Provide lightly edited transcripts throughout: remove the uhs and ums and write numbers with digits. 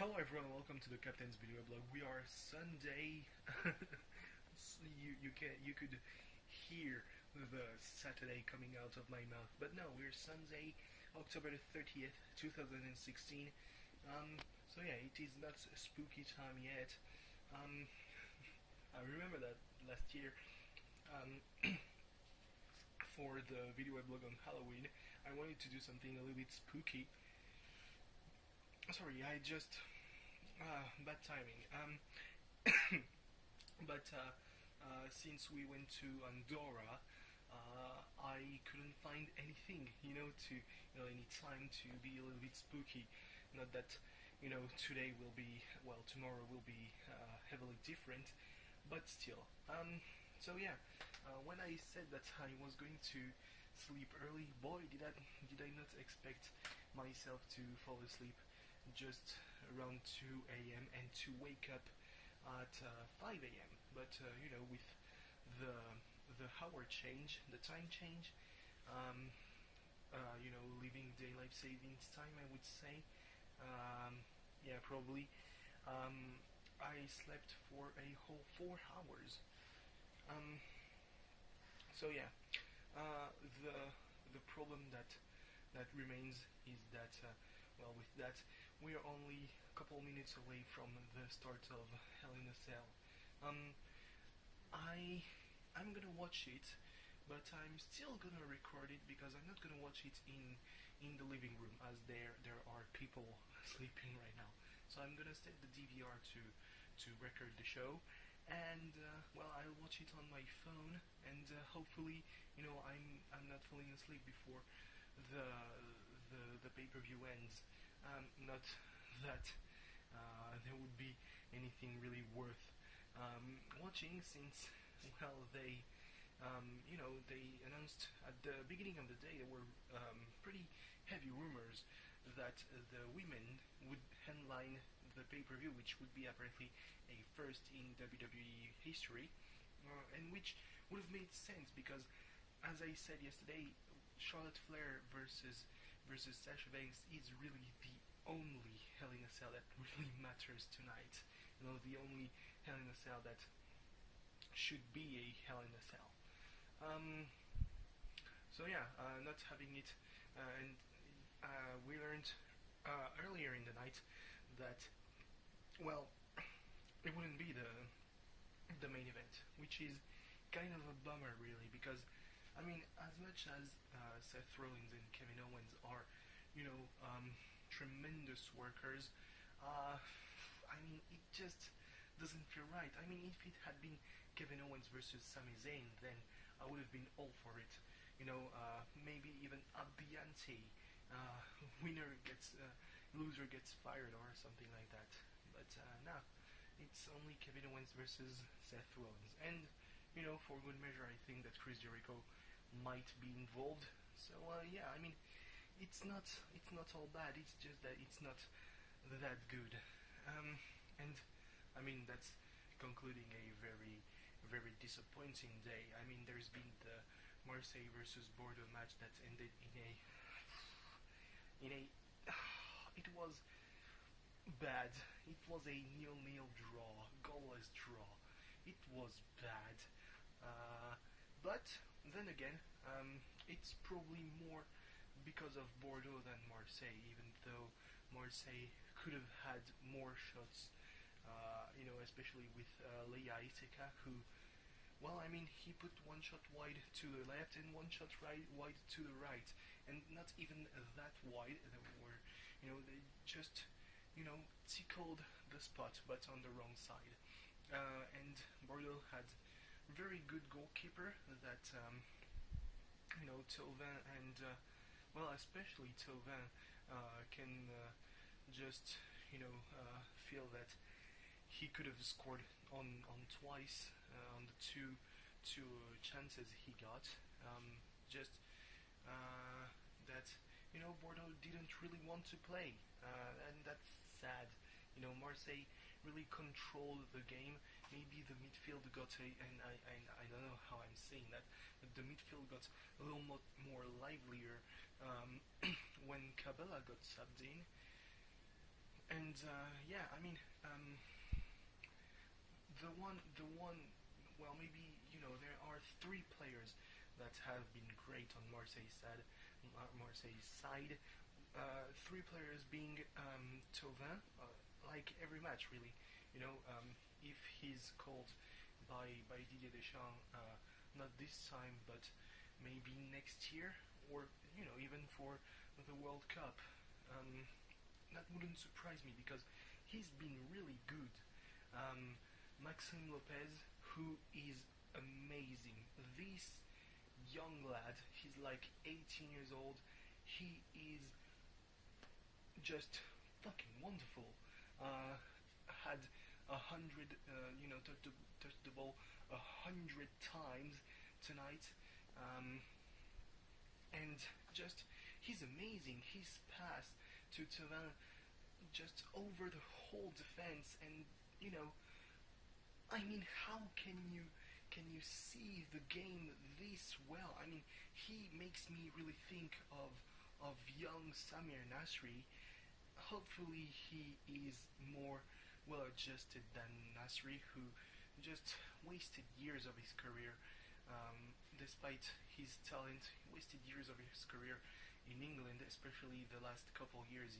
Hello everyone, welcome to the Captain's video blog. We are Sunday. So you could hear the Saturday coming out of my mouth, but no, we're Sunday, October the 30th, 2016. So yeah, it is not a spooky time yet. I remember that last year, for the video blog on Halloween, I wanted to do something a little bit spooky. Sorry, I just bad timing. But since we went to Andorra, I couldn't find anything, any time to be a little bit spooky. Not that, today will be, well, tomorrow will be heavily different, but still. So yeah, when I said that I was going to sleep early, boy, did I not expect myself to fall asleep just around 2 a.m. and to wake up at 5 a.m. But with the hour change, the time change, leaving daylight savings time, I would say. Yeah, probably. I slept for a whole 4 hours. So yeah, the problem that remains is that with that, we are only a couple minutes away from the start of Hell in a Cell. I'm gonna watch it, but I'm still gonna record it because I'm not gonna watch it in the living room, as there are people sleeping right now. So I'm gonna set the DVR to record the show, and I'll watch it on my phone, and hopefully, I'm not falling asleep before the pay-per-view ends. Not that there would be anything really worth watching, since they announced at the beginning of the day there were pretty heavy rumors that the women would headline the pay-per-view, which would be apparently a first in WWE history, and which would have made sense because, as I said yesterday, Charlotte Flair versus Sasha Banks is really the only Hell in a Cell that really matters tonight. The only Hell in a Cell that should be a Hell in a Cell. So yeah, not having it, and we learned earlier in the night that, well, it wouldn't be the main event, which is kind of a bummer, really, because as much as Seth Rollins and Kevin Owens are, tremendous workers, it just doesn't feel right. If it had been Kevin Owens versus Sami Zayn, then I would have been all for it. Maybe even up the ante, loser gets fired or something like that. But no, it's only Kevin Owens versus Seth Rollins, and for good measure, I think that Chris Jericho might be involved. So yeah, it's not all bad. It's just that it's not that good. And that's concluding a very, very disappointing day. There's been the Marseille versus Bordeaux match that ended it was bad. It was a 0-0 draw, goalless draw. It was bad. But then again, it's probably more because of Bordeaux than Marseille, even though Marseille could have had more shots, especially with HIAC, who, he put one shot wide to the left and one shot wide to the right, and not even that wide. They were, they just, tickled the spot, but on the wrong side. And Bordeaux had very good goalkeeper that, Thauvin and, especially Thauvin can just, feel that he could have scored on twice on the two chances he got. Just that, Bordeaux didn't really want to play, and that's sad. Marseille really controlled the game. Maybe the midfield got and I don't know how I'm saying that, but the midfield got a little more livelier when Cabella got subbed in, And yeah, I mean, the one, well, maybe there are three players that have been great on Marseille's side. Three players being Thauvin, like every match really. If he's called by Didier Deschamps, not this time, but maybe next year, or even for the World Cup. That wouldn't surprise me because he's been really good. Maxime Lopez, who is amazing. This young lad, he's like 18 years old. He is just fucking wonderful. Had 100, touched the ball 100 times tonight, and just he's amazing. His pass to Thauvin just over the whole defense, and I mean, how can you see the game this well? I mean, he makes me really think of young Samir Nasri. Hopefully, he is more well adjusted than Nasri, who just wasted years of his career. Despite his talent, he wasted years of his career in England, especially the last couple years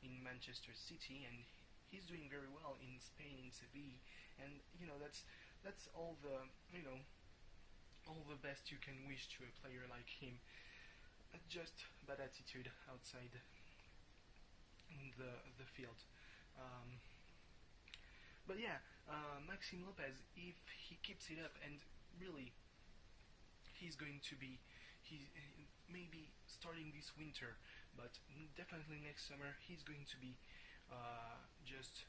in Manchester City, and he's doing very well in Spain, in Seville, and that's all the all the best you can wish to a player like him. Just bad attitude outside the field. But yeah, Maxime Lopez, if he keeps it up, and really he's going to be maybe starting this winter, but definitely next summer he's going to be just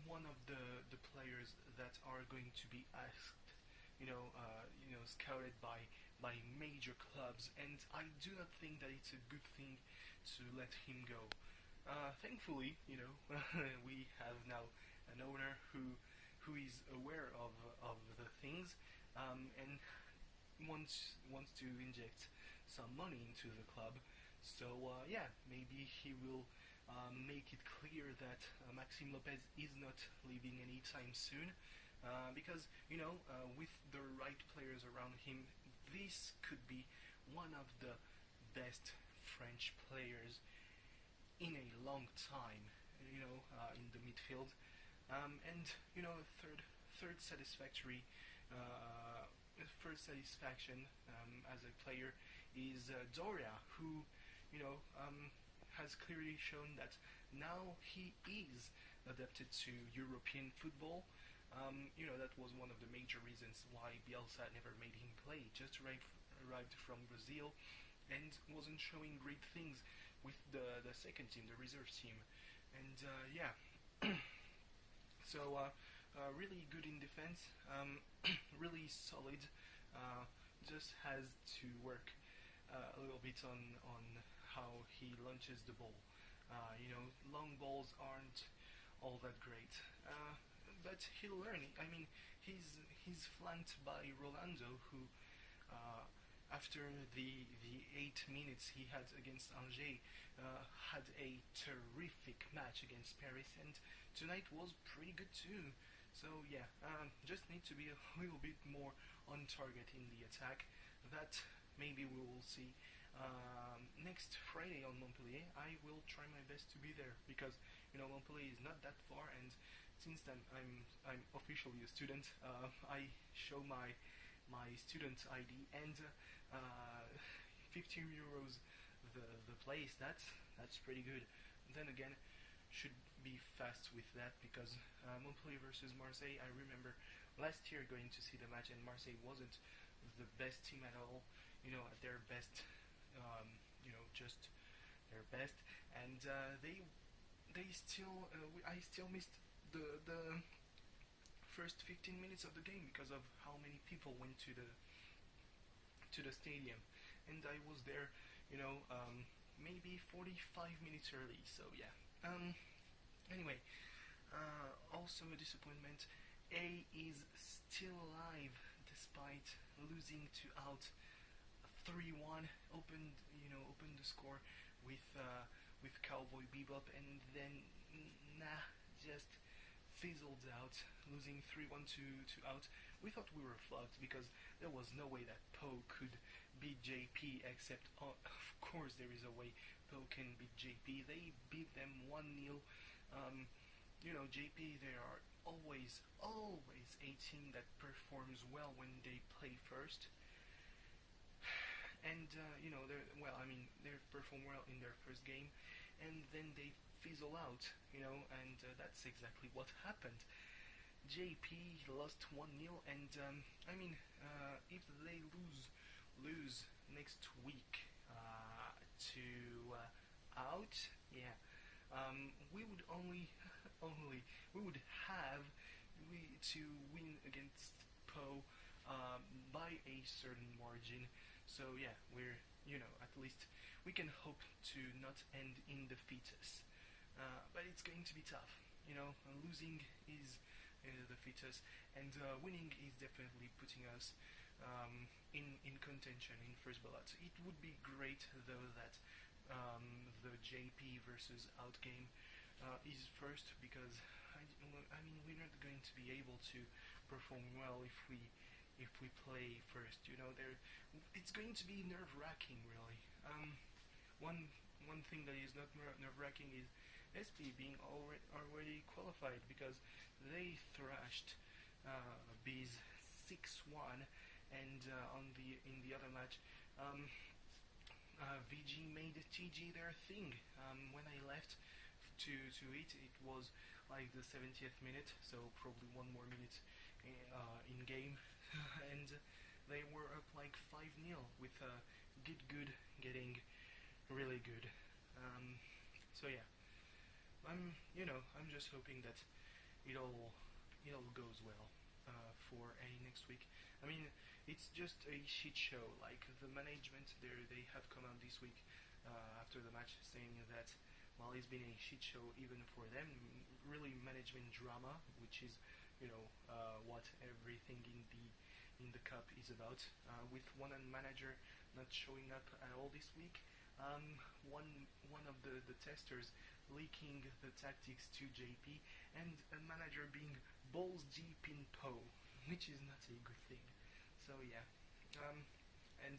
one of the players that are going to be asked, scouted by major clubs, and I do not think that it's a good thing to let him go. Thankfully, we have now an owner who is aware of the things, and wants to inject some money into the club. So yeah, maybe he will make it clear that Maxime Lopez is not leaving anytime soon, because with the right players around him, this could be one of the best French players in a long time. In the midfield, and third satisfactory. First satisfaction as a player is Doria, who has clearly shown that now he is adapted to European football. That was one of the major reasons why Bielsa never made him play. Just arrived from Brazil and wasn't showing great things with the second team, the reserve team. And yeah, so really good in defense, really solid. Just has to work a little bit on how he launches the ball. Long balls aren't all that great, but he'll learn. I mean, he's flanked by Rolando, who after the 8 minutes he had against Angers, had a terrific match against Paris, and tonight was pretty good too. So yeah, just need to be a little bit more on target in the attack. That maybe we will see next Friday on Montpellier. I will try my best to be there because Montpellier is not that far, and since then I'm officially a student, I show my student ID, and 15 euros the place. That's pretty good. Then again, should be fast with that because Montpellier versus Marseille, I remember last year going to see the match, and Marseille wasn't the best team at all, at their best, just their best, and they still I still missed the first 15 minutes of the game because of how many people went to the stadium, and I was there maybe 45 minutes early. So yeah, anyway, also a disappointment. A is still alive despite losing to out 3-1. Opened the score with Cowboy Bebop, and then nah, just fizzled out, losing 3-1 to Out. We thought we were fucked because there was no way that Poe could beat JP, except, of course there is a way Poe can beat JP. They beat them 1-0. JP, they are always a team that performs well when they play first. And, they perform well in their first game, and then they fizzle out, and that's exactly what happened. JP lost 1-0, and if they lose next week to Out, we would we would have to win against Poe by a certain margin. So yeah, we're at least we can hope to not end in defeatist. But it's going to be tough. Losing is the fetus, and winning is definitely putting us in contention in first ballot. It would be great though that the JP versus Out game is first, because we're not going to be able to perform well if we play first. It's going to be nerve-wracking, really. One thing that is not nerve-wracking is SP being already qualified, because they thrashed Bees 6-1, and in the other match, VG made TG their thing. When I left to it was like the 70th minute, so probably one more minute in game, and they were up like 5-0 with Good getting really good. So yeah, I'm just hoping that it all goes well for a next week. It's just a shit show. Like, the management there, they have come out this week after the match saying that, well, it's been a shit show even for them. Really management drama, which is what everything in the cup is about. With one manager not showing up at all this week, one of the testers leaking the tactics to JP, and a manager being balls deep in Poe, which is not a good thing. So yeah, and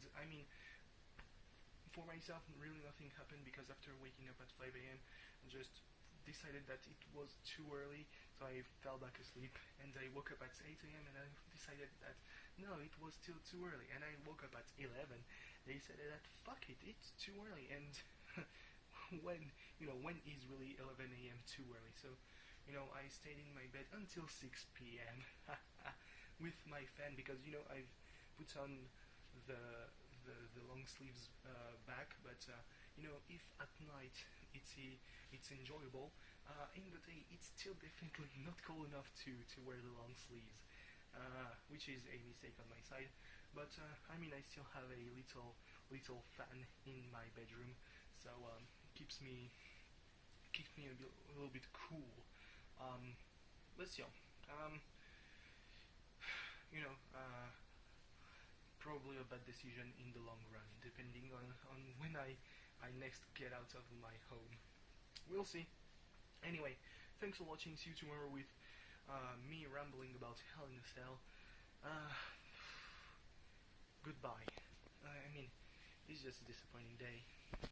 for myself, really nothing happened, because after waking up at 5 a.m. I just decided that it was too early, so I fell back asleep, and I woke up at 8 a.m. and I decided that no, it was still too early, and I woke up at 11. They said that fuck it, it's too early, and when is really 11 a.m. too early? So I stayed in my bed until 6 p.m. with my fan, because I've put on the long sleeves back, but if at night it's enjoyable, in the day it's still definitely not cool enough to wear the long sleeves, which is a mistake on my side. But I still have a little fan in my bedroom, so keeps me a little bit cool. But still, probably a bad decision in the long run, depending on when I next get out of my home. We'll see. Anyway, thanks for watching. See you tomorrow with me rambling about Hell in a Cell. Goodbye. It's just a disappointing day.